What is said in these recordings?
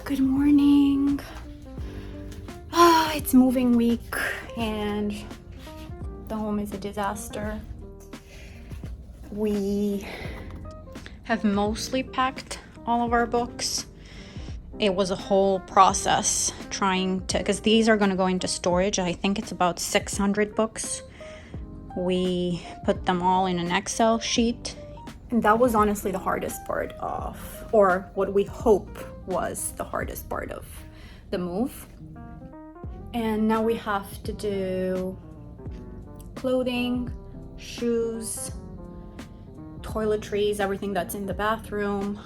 Good morning. It's moving week and the home is a disaster. We have mostly packed all of our books. It was a whole process trying to, because these are going to go into storage. I think it's about 600 books. We put them all in an Excel sheet. And that was honestly the hardest part of, or what we hope was the hardest part of the move. And now we have to do clothing, shoes, toiletries, everything that's in the bathroom,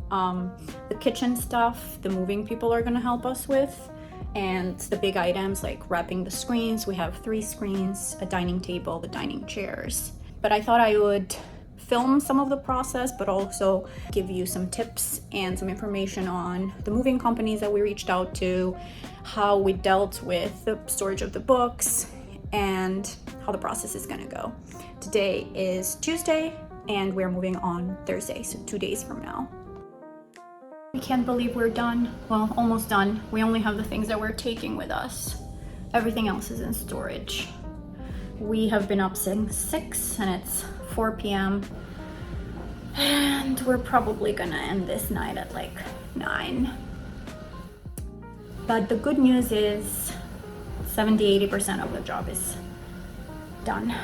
the kitchen stuff, the moving people are gonna help us with, and the big items like wrapping the screens. We have 3 screens, a dining table, the dining chairs. But I thought I would film some of the process, but also give you some tips and some information on the moving companies that we reached out to, how we dealt with the storage of the books, and how the process is gonna go. Today is Tuesday and we're moving on Thursday, so 2 days from now. I can't believe we're done. Well, almost done. We only have the things that we're taking with us. Everything else is in storage. We have been up since 6 and it's 4 p.m. and we're probably gonna end this night at like 9. But the good news is 70-80% of the job is done.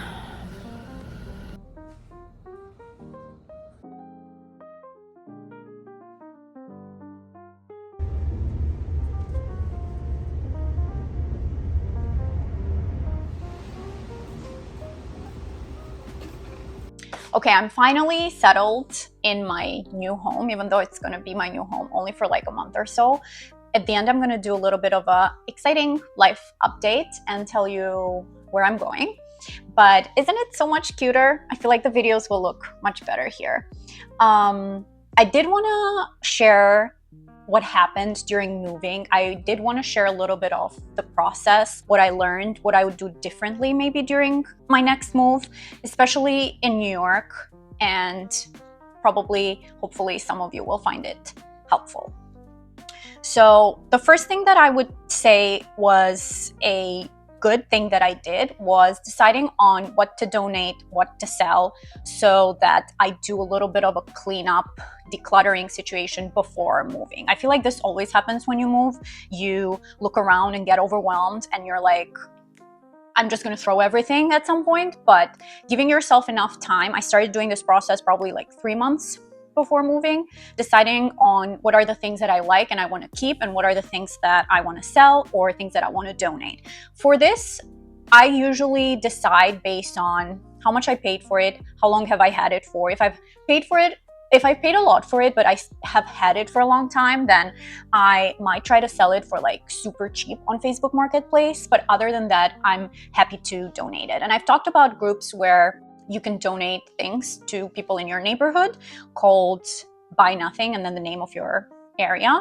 Okay, I'm finally settled in my new home, even though it's gonna be my new home only for like a month or so. At the end, I'm gonna do a little bit of a exciting life update and tell you where I'm going. But isn't it so much cuter? I feel like the videos will look much better here. I did wanna share what happened during moving. I did want to share a little bit of the process, what I learned, what I would do differently maybe during my next move, especially in New York, and probably, hopefully, some of you will find it helpful. So the first thing that I would say was a good thing that I did was deciding on what to donate, what to sell, so that I do a little bit of a cleanup, decluttering situation before moving. I feel like this always happens when you move. You look around and get overwhelmed and you're like, I'm just gonna throw everything at some point. But giving yourself enough time, I started doing this process probably like 3 months before moving, deciding on what are the things that I like and I want to keep, and what are the things that I want to sell or things that I want to donate. For this, I usually decide based on how much I paid for it, how long have I had it for. If I've paid a lot for it, but I have had it for a long time, then I might try to sell it for like super cheap on Facebook Marketplace. But other than that, I'm happy to donate it. And I've talked about groups where you can donate things to people in your neighborhood called Buy Nothing and then the name of your area.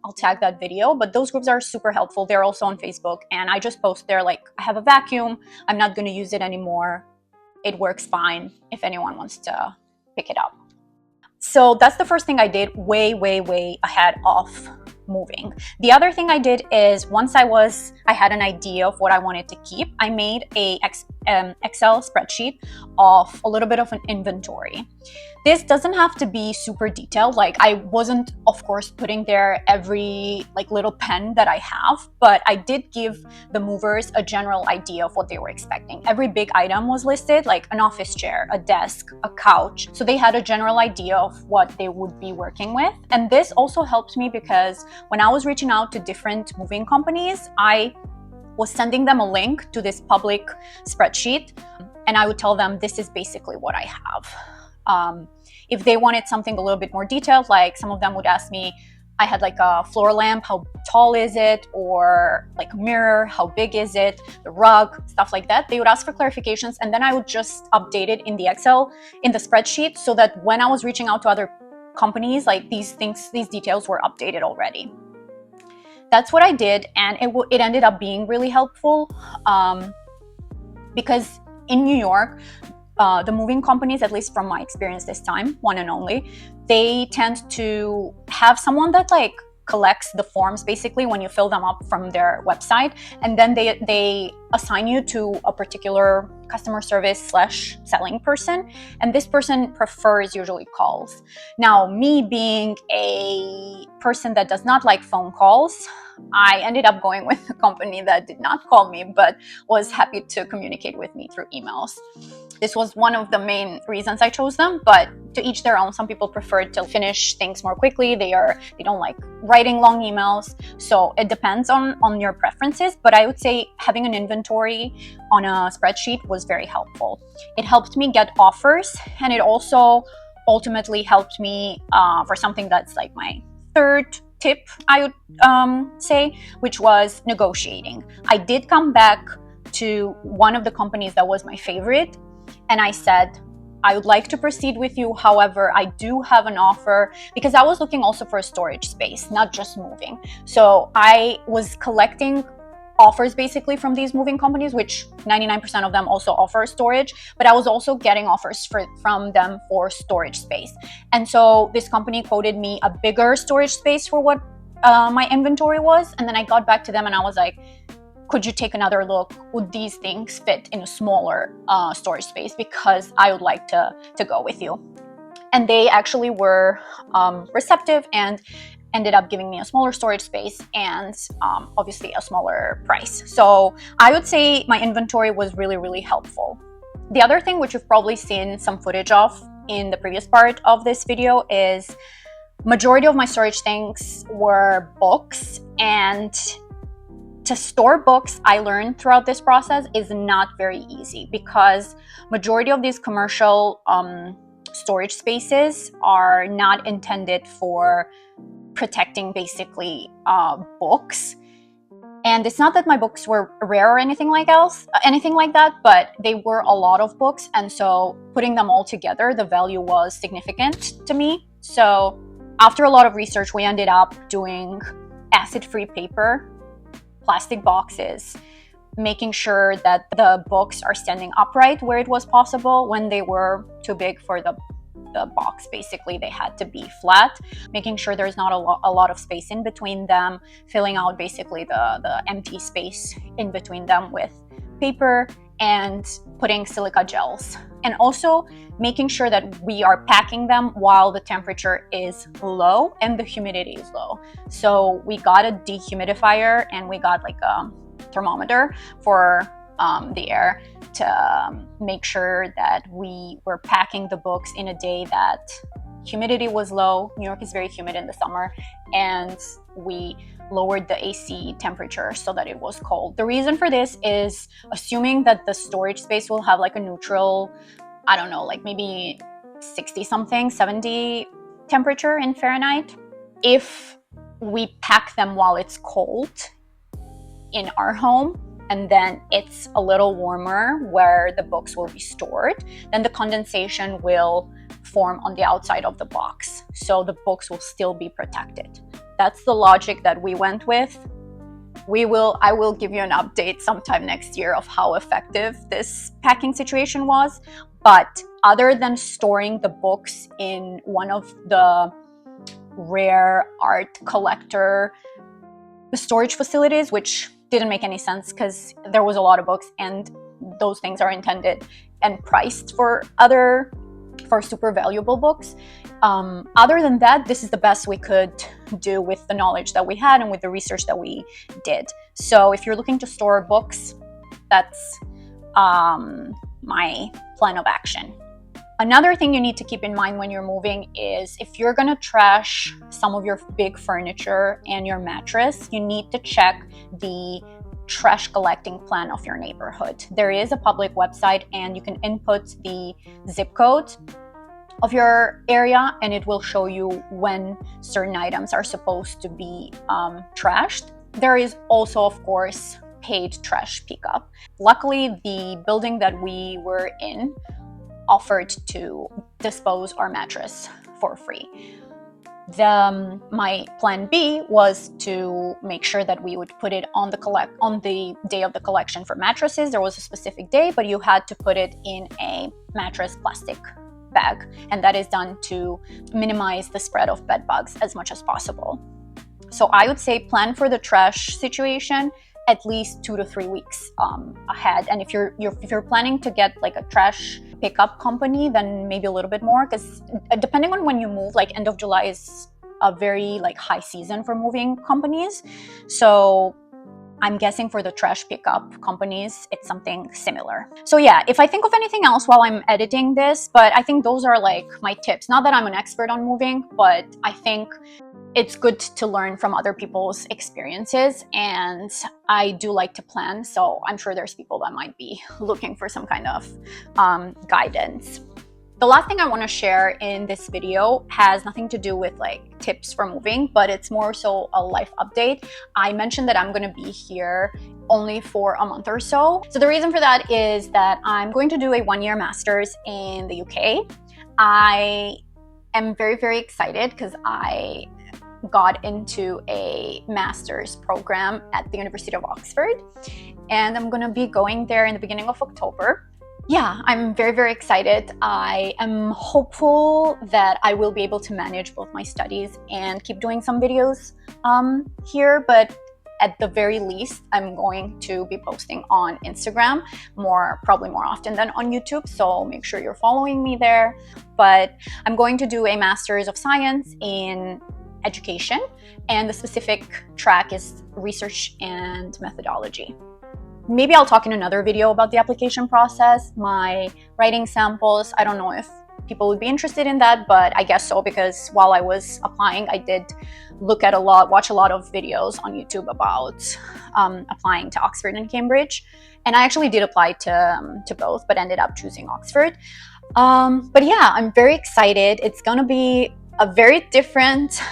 I'll tag that video, but those groups are super helpful. They're also on Facebook, and I just post there like, I have a vacuum, I'm not going to use it anymore. It works fine if anyone wants to pick it up. So that's the first thing I did way ahead of moving. The other thing I did is once I had an idea of what I wanted to keep, I made a Excel spreadsheet of a little bit of an inventory. This doesn't have to be super detailed. Like, I wasn't, of course, putting there every like little pen that I have, but I did give the movers a general idea of what they were expecting. Every big item was listed, like an office chair, a desk, a couch. So they had a general idea of what they would be working with. And this also helped me because when I was reaching out to different moving companies, I was sending them a link to this public spreadsheet, and I would tell them, this is basically what I have. If they wanted something a little bit more detailed, like some of them would ask me, I had like a floor lamp, how tall is it? Or like a mirror, how big is it? The rug, stuff like that. They would ask for clarifications, and then I would just update it in the Excel, in the spreadsheet, so that when I was reaching out to other companies, like these details were updated already. That's what I did, and it ended up being really helpful because in New York, the moving companies, at least from my experience this time, one and only, they tend to have someone that like collects the forms basically when you fill them up from their website, and then they assign you to a particular customer service slash selling person, and this person prefers usually calls. Now, me being a person that does not like phone calls, I ended up going with a company that did not call me but was happy to communicate with me through emails. This was one of the main reasons I chose them, but to each their own. Some people prefer to finish things more quickly. They don't like writing long emails. So it depends on your preferences, but I would say having an inventory on a spreadsheet was very helpful. It helped me get offers, and it also ultimately helped me for something that's like my third tip, I would say, which was negotiating. I did come back to one of the companies that was my favorite, and I said, I would like to proceed with you. However, I do have an offer, because I was looking also for a storage space, not just moving. So I was collecting offers basically from these moving companies, which 99% of them also offer storage, but I was also getting offers from them for storage space. And so this company quoted me a bigger storage space for what my inventory was. And then I got back to them and I was like, could you take another look? Would these things fit in a smaller storage space? Because I would like to go with you. And they actually were receptive and ended up giving me a smaller storage space and obviously a smaller price. So I would say my inventory was really, really helpful. The other thing, which you've probably seen some footage of in the previous part of this video, is majority of my storage things were books. And to store books, I learned throughout this process, is not very easy, because majority of these commercial storage spaces are not intended for protecting basically books. And it's not that my books were rare or anything like that, but they were a lot of books, and so putting them all together, the value was significant to me. So after a lot of research, we ended up doing acid-free paper, plastic boxes, making sure that the books are standing upright where it was possible. When they were too big for the box, basically they had to be flat, making sure there's not a lot of space in between them, filling out basically the empty space in between them with paper, and putting silica gels, and also making sure that we are packing them while the temperature is low and the humidity is low. So we got a dehumidifier and we got like a thermometer for the air to make sure that we were packing the books in a day that humidity was low. New York is very humid in the summer, and we lowered the AC temperature so that it was cold. The reason for this is assuming that the storage space will have like a neutral, I don't know, like maybe 60 something, 70 temperature in Fahrenheit. If we pack them while it's cold in our home, and then it's a little warmer where the books will be stored, then the condensation will form on the outside of the box. So the books will still be protected. That's the logic that we went with. I will give you an update sometime next year of how effective this packing situation was. But other than storing the books in one of the rare art collector storage facilities, which didn't make any sense because there was a lot of books and those things are intended and priced for super valuable books. Other than that, this is the best we could do with the knowledge that we had and with the research that we did. So if you're looking to store books, that's my plan of action. Another thing you need to keep in mind when you're moving is if you're going to trash some of your big furniture and your mattress, you need to check the trash collecting plan of your neighborhood. There is a public website and you can input the zip code of your area and it will show you when certain items are supposed to be trashed. There is also, of course, paid trash pickup. Luckily, the building that we were in offered to dispose our mattress for free. My plan B was to make sure that we would put it on the day of the collection for mattresses. There was a specific day, but you had to put it in a mattress plastic bag, and that is done to minimize the spread of bed bugs as much as possible. So I would say plan for the trash situation at least 2 to 3 weeks ahead. And if you're planning to get like a trash pickup company, then maybe a little bit more, because depending on when you move, like end of July is a very like high season for moving companies. So I'm guessing for the trash pickup companies, it's something similar. So yeah, if I think of anything else while I'm editing this, but I think those are like my tips. Not that I'm an expert on moving, but I think it's good to learn from other people's experiences, and I do like to plan, so I'm sure there's people that might be looking for some kind of guidance. The last thing I want to share in this video has nothing to do with like tips for moving, but it's more so a life update. I mentioned that I'm going to be here only for a month or so. So the reason for that is that I'm going to do a 1-year master's in the UK. I am very, very excited because I got into a master's program at the University of Oxford, and I'm going to be going there in the beginning of October. Yeah, I'm very, very excited. I am hopeful that I will be able to manage both my studies and keep doing some videos here, but at the very least, I'm going to be posting on Instagram probably more often than on YouTube, so make sure you're following me there. But I'm going to do a Master's of Science in Education, and the specific track is Research and Methodology. Maybe I'll talk in another video about the application process, my writing samples. I don't know if people would be interested in that, but I guess so, because while I was applying, I did watch a lot of videos on YouTube about applying to Oxford and Cambridge. And I actually did apply to both, but ended up choosing Oxford. But yeah, I'm very excited. It's gonna be a very different,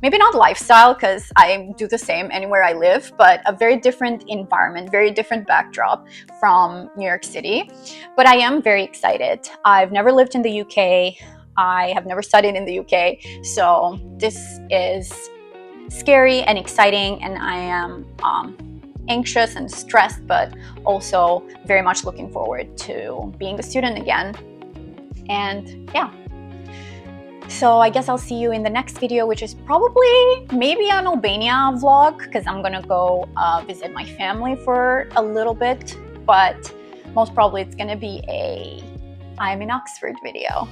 maybe not lifestyle, because I do the same anywhere I live, but a very different environment, very different backdrop from New York City. But I am very excited. I've never lived in the UK. I have never studied in the UK. So this is scary and exciting, and I am anxious and stressed, but also very much looking forward to being a student again. And yeah. So I guess I'll see you in the next video, which is probably maybe an Albania vlog, because I'm gonna go visit my family for a little bit, but most probably it's gonna be a I'm in Oxford video.